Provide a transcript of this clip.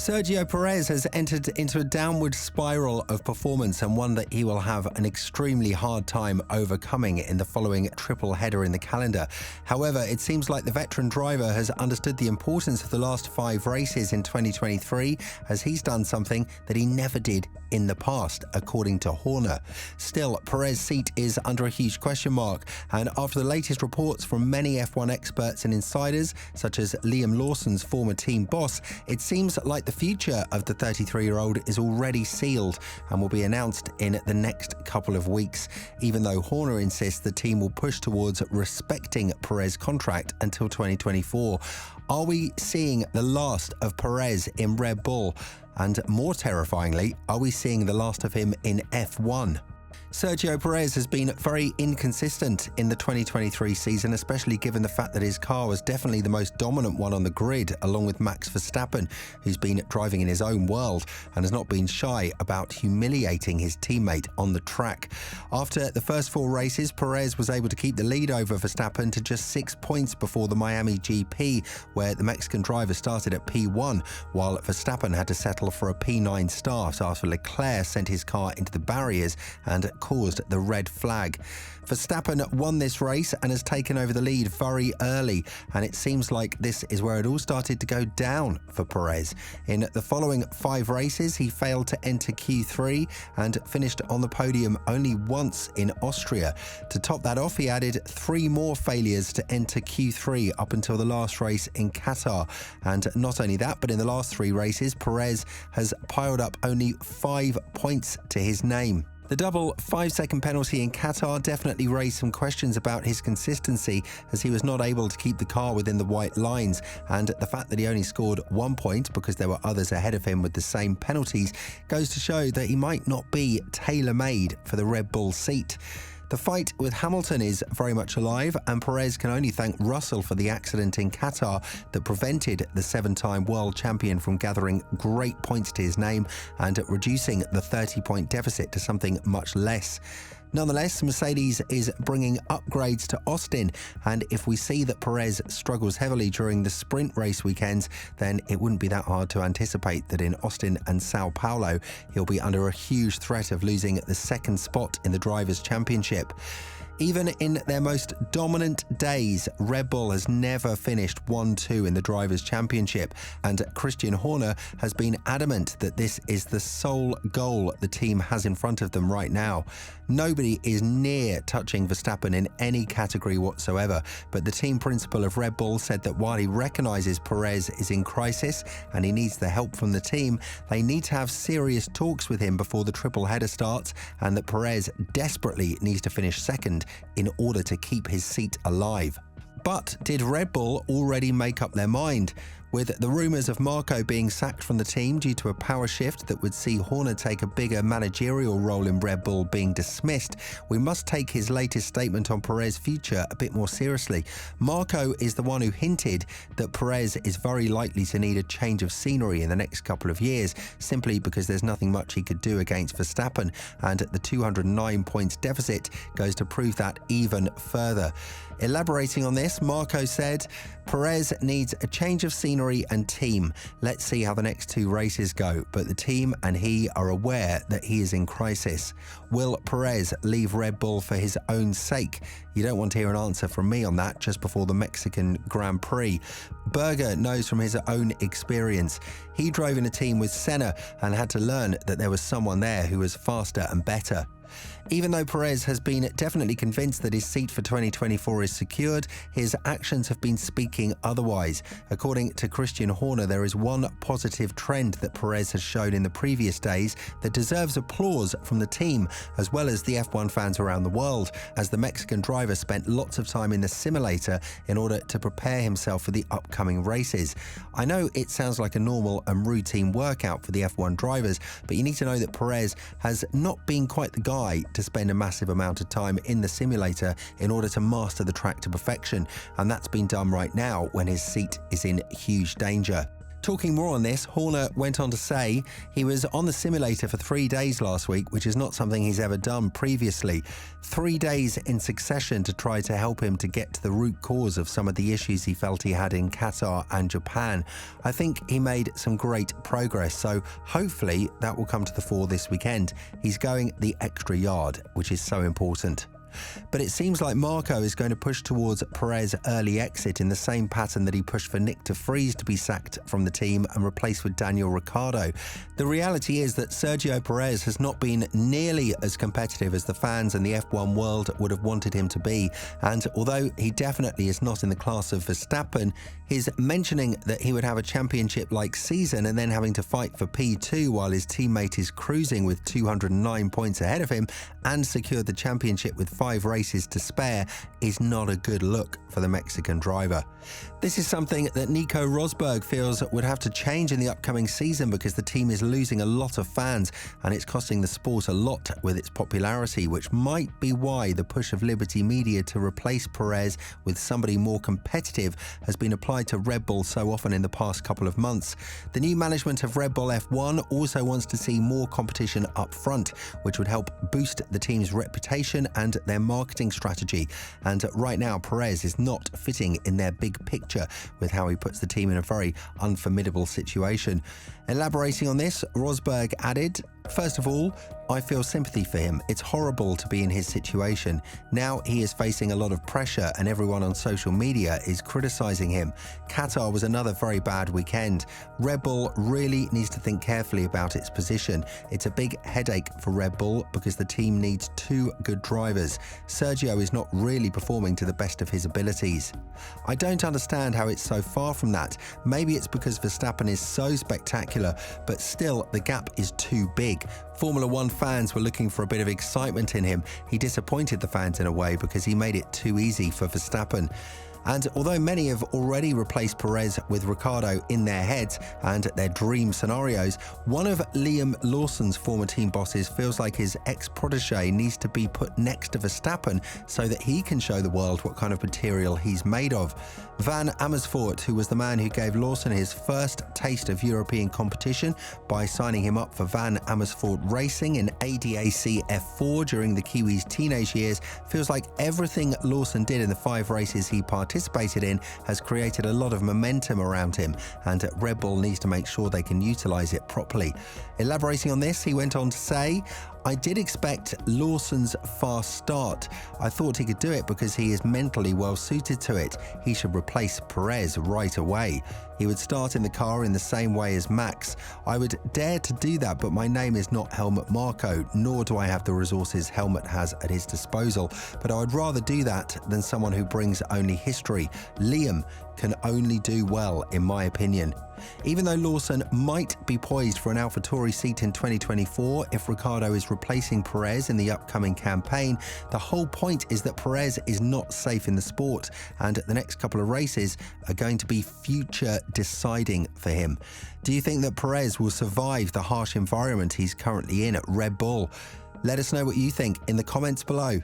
Sergio Perez has entered into a downward spiral of performance and one that he will have an extremely hard time overcoming in the following triple header in the calendar. However, it seems like the veteran driver has understood the importance of the last 5 races in 2023, as he's done something that he never did in the past, according to Horner. Still, Perez's seat is under a huge question mark, and after the latest reports from many F1 experts and insiders, such as Liam Lawson's former team boss, it seems like the future of the 33-year-old is already sealed and will be announced in the next couple of weeks, even though Horner insists the team will push towards respecting Perez's contract until 2024. Are we seeing the last of Perez in Red Bull? And more terrifyingly, are we seeing the last of him in F1? Sergio Perez has been very inconsistent in the 2023 season, especially given the fact that his car was definitely the most dominant one on the grid, along with Max Verstappen, who's been driving in his own world and has not been shy about humiliating his teammate on the track. After the first 4 races, Perez was able to keep the lead over Verstappen to just 6 points before the Miami GP, where the Mexican driver started at P1, while Verstappen had to settle for a P9 start after Leclerc sent his car into the barriers and caused the red flag. Verstappen won this race and has taken over the lead very early, and it seems like this is where it all started to go down for Perez. In the following 5 races, he failed to enter Q3 and finished on the podium only once in Austria. To top that off, he added 3 more failures to enter Q3 up until the last race in Qatar. And not only that, but in the last 3 races, Perez has piled up only 5 points to his name. The double 5-second penalty in Qatar definitely raised some questions about his consistency, as he was not able to keep the car within the white lines, and the fact that he only scored 1 point because there were others ahead of him with the same penalties goes to show that he might not be tailor-made for the Red Bull seat. The fight with Hamilton is very much alive, and Perez can only thank Russell for the accident in Qatar that prevented the 7-time world champion from gathering great points to his name and reducing the 30-point deficit to something much less. Nonetheless, Mercedes is bringing upgrades to Austin, and if we see that Perez struggles heavily during the sprint race weekends, then it wouldn't be that hard to anticipate that in Austin and Sao Paulo, he'll be under a huge threat of losing the 2nd spot in the Drivers' Championship. Even in their most dominant days, Red Bull has never finished 1-2 in the Drivers' Championship, and Christian Horner has been adamant that this is the sole goal the team has in front of them right now. Nobody is near touching Verstappen in any category whatsoever, but the team principal of Red Bull said that while he recognises Perez is in crisis and he needs the help from the team, they need to have serious talks with him before the triple header starts, and that Perez desperately needs to finish 2nd in order to keep his seat alive. But did Red Bull already make up their mind? With the rumours of Marco being sacked from the team due to a power shift that would see Horner take a bigger managerial role in Red Bull being dismissed, we must take his latest statement on Perez's future a bit more seriously. Marco is the one who hinted that Perez is very likely to need a change of scenery in the next couple of years, simply because there's nothing much he could do against Verstappen, and the 209 points deficit goes to prove that even further. Elaborating on this, Marco said, "Perez needs a change of scenery and team. Let's see how the next 2 races go, but the team and he are aware that he is in crisis. Will Perez leave Red Bull for his own sake? You don't want to hear an answer from me on that just before the Mexican Grand Prix. Berger knows from his own experience. He drove in a team with Senna and had to learn that there was someone there who was faster and better." Even though Perez has been definitely convinced that his seat for 2024 is secured, his actions have been speaking otherwise. According to Christian Horner, there is one positive trend that Perez has shown in the previous days that deserves applause from the team as well as the F1 fans around the world, as the Mexican driver spent lots of time in the simulator in order to prepare himself for the upcoming races. I know it sounds like a normal and routine workout for the F1 drivers, but you need to know that Perez has not been quite the guy to spend a massive amount of time in the simulator in order to master the track to perfection, and that's been done right now when his seat is in huge danger. Talking more on this, Horner went on to say he was on the simulator for 3 days last week, which is not something he's ever done previously. 3 days in succession to try to help him to get to the root cause of some of the issues he felt he had in Qatar and Japan. I think he made some great progress, so hopefully that will come to the fore this weekend. He's going the extra yard, which is so important. But it seems like Marco is going to push towards Perez early exit in the same pattern that he pushed for Nick de Vries to be sacked from the team and replaced with Daniel Ricciardo. The reality is that Sergio Perez has not been nearly as competitive as the fans and the F1 world would have wanted him to be, and although he definitely is not in the class of Verstappen, his mentioning that he would have a championship-like season and then having to fight for P2 while his teammate is cruising with 209 points ahead of him and secured the championship with 5 races to spare is not a good look for the Mexican driver. This is something that Nico Rosberg feels would have to change in the upcoming season because the team is losing a lot of fans and it's costing the sport a lot with its popularity, which might be why the push of Liberty Media to replace Perez with somebody more competitive has been applied to Red Bull so often in the past couple of months. The new management of Red Bull F1 also wants to see more competition up front, which would help boost the team's reputation and their marketing strategy. And right now, Perez is not fitting in their big picture with how he puts the team in a very unformidable situation. Elaborating on this, Rosberg added, "First of all, I feel sympathy for him. It's horrible to be in his situation. Now he is facing a lot of pressure and everyone on social media is criticizing him. Qatar was another very bad weekend. Red Bull really needs to think carefully about its position. It's a big headache for Red Bull because the team needs 2 good drivers. Sergio is not really performing to the best of his abilities. I don't understand how it's so far from that. Maybe it's because Verstappen is so spectacular, but still the gap is too big. Formula One fans were looking for a bit of excitement in him. He disappointed the fans in a way because he made it too easy for Verstappen." And although many have already replaced Perez with Ricciardo in their heads and their dream scenarios, one of Liam Lawson's former team bosses feels like his ex-protege needs to be put next to Verstappen so that he can show the world what kind of material he's made of. Van Amersfoort, who was the man who gave Lawson his first taste of European competition by signing him up for Van Amersfoort Racing in ADAC F4 during the Kiwis' teenage years, feels like everything Lawson did in the 5 races he participated in has created a lot of momentum around him, and Red Bull needs to make sure they can utilize it properly. Elaborating on this, he went on to say, "I did expect Lawson's fast start. I thought he could do it because he is mentally well suited to it. He should replace Perez right away. He would start in the car in the same way as Max. I would dare to do that, but my name is not Helmut Marko, nor do I have the resources Helmut has at his disposal. But I would rather do that than someone who brings only history. Liam can only do well, in my opinion." Even though Lawson might be poised for an AlphaTauri seat in 2024 if Ricciardo is replacing Perez in the upcoming campaign, the whole point is that Perez is not safe in the sport, and the next couple of races are going to be future deciding for him. Do you think that Perez will survive the harsh environment he's currently in at Red Bull? Let us know what you think in the comments below.